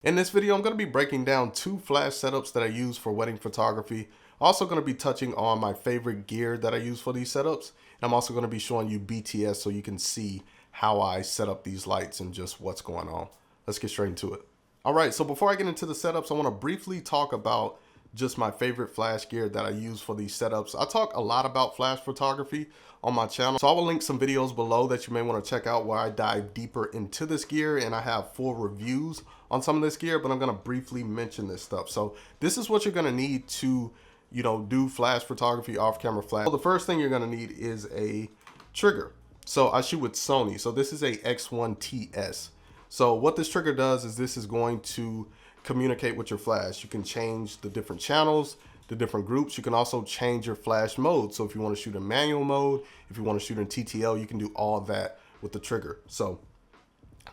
In this video, I'm going to be breaking down 2 flash setups that I use for wedding photography. Also going to be touching on my favorite gear that I use for these setups. And I'm also going to be showing you BTS so you can see how I set up these lights and just what's going on. Let's get straight into it. All right, so before I get into the setups, I want to briefly talk about just my favorite flash gear that I use for these setups. I talk a lot about flash photography on my channel, so I will link some videos below that you may want to check out where I dive deeper into this gear, and I have full reviews on some of this gear, but I'm going to briefly mention this stuff. So this is what you're going to need to, do flash photography, off-camera flash. So the first thing you're going to need is a trigger. So I shoot with Sony. So this is a X1TS. So what this trigger does is this is going to communicate with your flash. You can change the different channels, the different groups. You can also change your flash mode. So if you want to shoot in manual mode, if you want to shoot in TTL, you can do all that with the trigger. So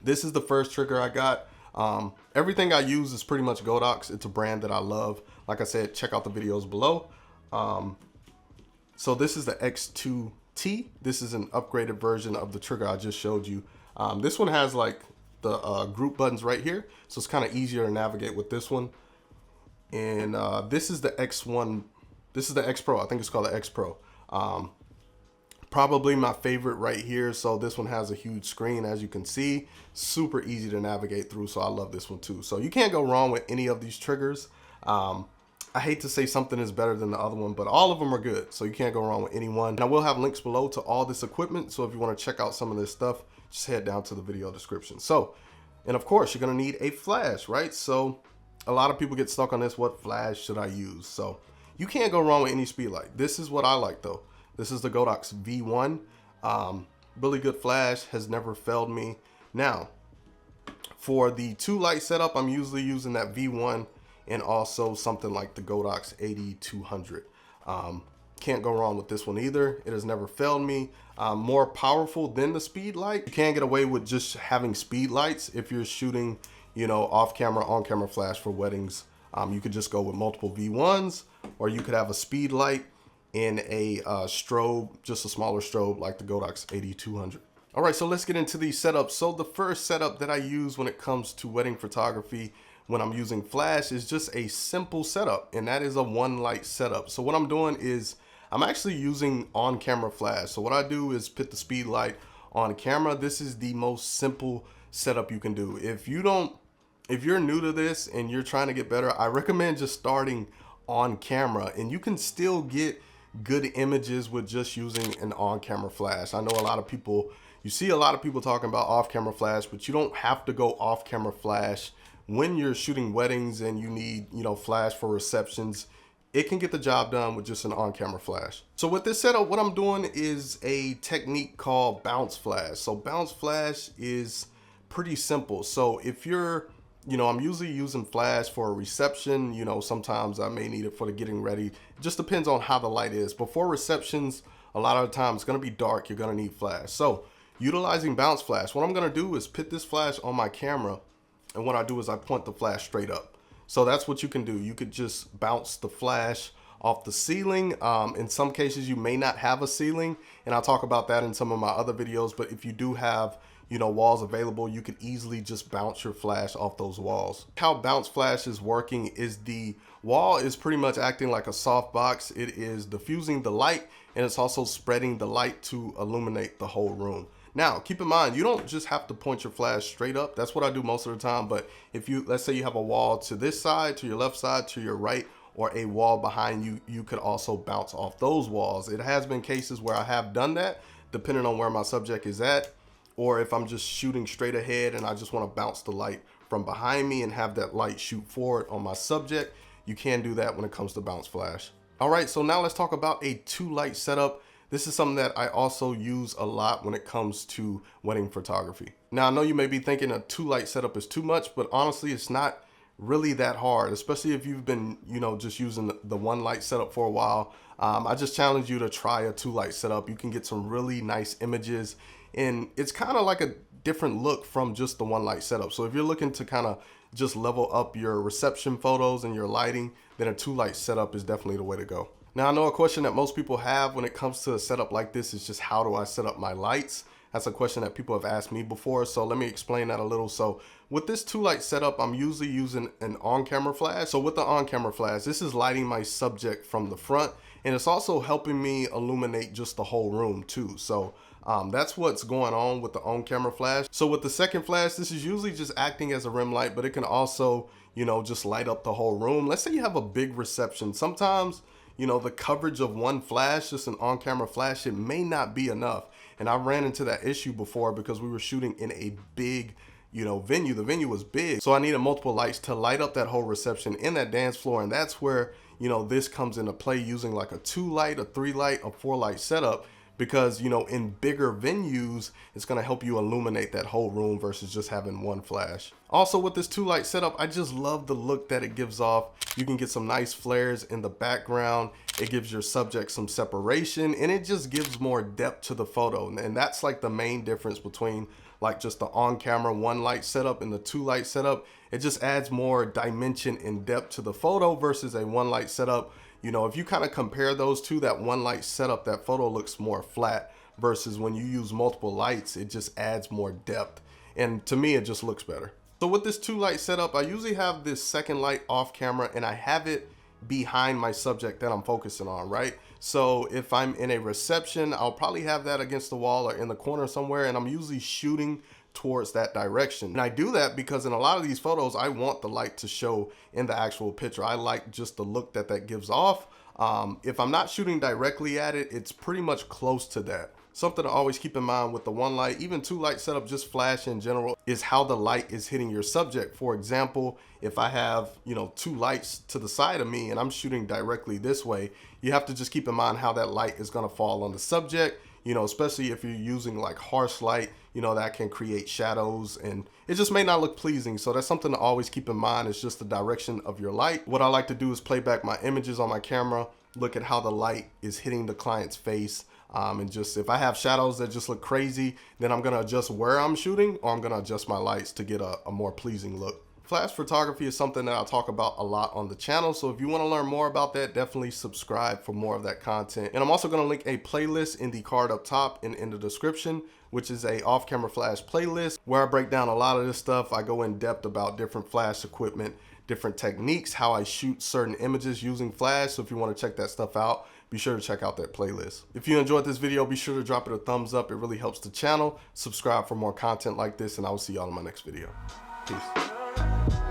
this is the first trigger I got. Everything I use is pretty much Godox. It's a brand that I love. Like I said, check out the videos below. So this is the X2T. This is an upgraded version of the trigger I just showed you. This one has like the group buttons right here, so it's kind of easier to navigate with this one. And this is the X1. This is the X Pro. I think it's called the X Pro. Probably my favorite right here. So this one has a huge screen, as you can see, super easy to navigate through. So I love this one too. So you can't go wrong with any of these triggers. I hate to say something is better than the other one, but all of them are good. So you can't go wrong with any one. And I will have links below to all this equipment. So if you want to check out some of this stuff, just head down to the video description. So, and of course you're going to need a flash, right? So a lot of people get stuck on this. What flash should I use? So you can't go wrong with any speed light. This is what I like though. This is the Godox V1. Really good flash, has never failed me. Now, for the 2 light setup, I'm usually using that V1 and also something like the Godox 8200. Can't go wrong with this one either. It has never failed me. More powerful than the speed light. You can't get away with just having speed lights if you're shooting, off camera, on camera flash for weddings. You could just go with multiple V1s, or you could have a speed light in a strobe, just a smaller strobe like the Godox 8200. All right, so let's get into these setups. So the first setup that I use when it comes to wedding photography when I'm using flash is just a simple setup, and that is a 1 light setup. So what I'm doing is I'm actually using on camera flash. So what I do is put the speed light on camera. This is the most simple setup you can do. If you're new to this and you're trying to get better, I recommend just starting on camera, and you can still get good images with just using an on-camera flash. I know a lot of people, you see a lot of people talking about off-camera flash, but you don't have to go off-camera flash when you're shooting weddings and you need, flash for receptions. It can get the job done with just an on-camera flash. So with this setup, what I'm doing is a technique called bounce flash. So bounce flash is pretty simple. So if you're, I'm usually using flash for a reception. Sometimes I may need it for the getting ready. It just depends on how the light is. Before receptions, a lot of the time it's going to be dark. You're going to need flash. So utilizing bounce flash, what I'm going to do is put this flash on my camera. And what I do is I point the flash straight up. So that's what you can do. You could just bounce the flash off the ceiling. In some cases, you may not have a ceiling, and I'll talk about that in some of my other videos. But if you do have, walls available, you could easily just bounce your flash off those walls. How bounce flash is working is the wall is pretty much acting like a soft box. It is diffusing the light, and it's also spreading the light to illuminate the whole room. Now, keep in mind, you don't just have to point your flash straight up. That's what I do most of the time. But if let's say you have a wall to this side, to your left side, to your right, or a wall behind you, you could also bounce off those walls. It has been cases where I have done that, depending on where my subject is at, or if I'm just shooting straight ahead and I just want to bounce the light from behind me and have that light shoot forward on my subject. You can do that when it comes to bounce flash. All right, so now let's talk about a 2 light setup. This is something that I also use a lot when it comes to wedding photography. Now, I know you may be thinking a 2 light setup is too much, but honestly, it's not really that hard, especially if you've been, just using the 1 light setup for a while. I just challenge you to try a 2 light setup. You can get some really nice images, and it's kind of like a different look from just the 1 light setup. So if you're looking to kind of just level up your reception photos and your lighting, then a 2 light setup is definitely the way to go. Now, I know a question that most people have when it comes to a setup like this is just how do I set up my lights? That's a question that people have asked me before, so let me explain that a little. So with this 2-light setup, I'm usually using an on-camera flash. So with the on-camera flash, this is lighting my subject from the front, and it's also helping me illuminate just the whole room too. So that's what's going on with the on-camera flash. So with the second flash, this is usually just acting as a rim light, but it can also, you know, just light up the whole room. Let's say you have a big reception. Sometimes, you know, the coverage of one flash, just an on-camera flash, it may not be enough. And I ran into that issue before because we were shooting in a big, you know, venue. The venue was big, so I needed multiple lights to light up that whole reception in that dance floor. And that's where, you know, this comes into play, using like a 2-light, a 3-light, a 4-light setup, because, you know, in bigger venues, it's going to help you illuminate that whole room versus just having one flash. Also with this 2-light setup, I just love the look that it gives off. You can get some nice flares in the background. It gives your subject some separation, and it just gives more depth to the photo. And that's like the main difference between like just the on-camera 1-light setup and the 2-light setup. It just adds more dimension and depth to the photo versus a 1-light setup. You know, if you kind of compare those two, that 1-light setup, that photo looks more flat, versus when you use multiple lights, it just adds more depth. And to me, it just looks better. So with this 2-light setup, I usually have this second light off camera, and I have it behind my subject that I'm focusing on, right? So if I'm in a reception, I'll probably have that against the wall or in the corner somewhere, and I'm usually shooting towards that direction. And I do that because in a lot of these photos, I want the light to show in the actual picture. I like just the look that that gives off. If I'm not shooting directly at it, it's pretty much close to that. Something to always keep in mind with the 1-light, even 2-light setup, just flash in general, is how the light is hitting your subject. For example, if I have, you know, 2 lights to the side of me and I'm shooting directly this way, you have to just keep in mind how that light is going to fall on the subject. You know, especially if you're using like harsh light, you know, that can create shadows and it just may not look pleasing. So that's something to always keep in mind, is just the direction of your light. What I like to do is play back my images on my camera, look at how the light is hitting the client's face. And just, if I have shadows that just look crazy, then I'm going to adjust where I'm shooting, or I'm going to adjust my lights to get a more pleasing look. Flash photography is something that I'll talk about a lot on the channel. So if you want to learn more about that, definitely subscribe for more of that content. And I'm also going to link a playlist in the card up top and in the description, which is a off-camera flash playlist where I break down a lot of this stuff. I go in depth about different flash equipment, different techniques, how I shoot certain images using flash. So if you want to check that stuff out, be sure to check out that playlist. If you enjoyed this video, be sure to drop it a thumbs up. It really helps the channel. Subscribe for more content like this, and I will see y'all in my next video. Peace.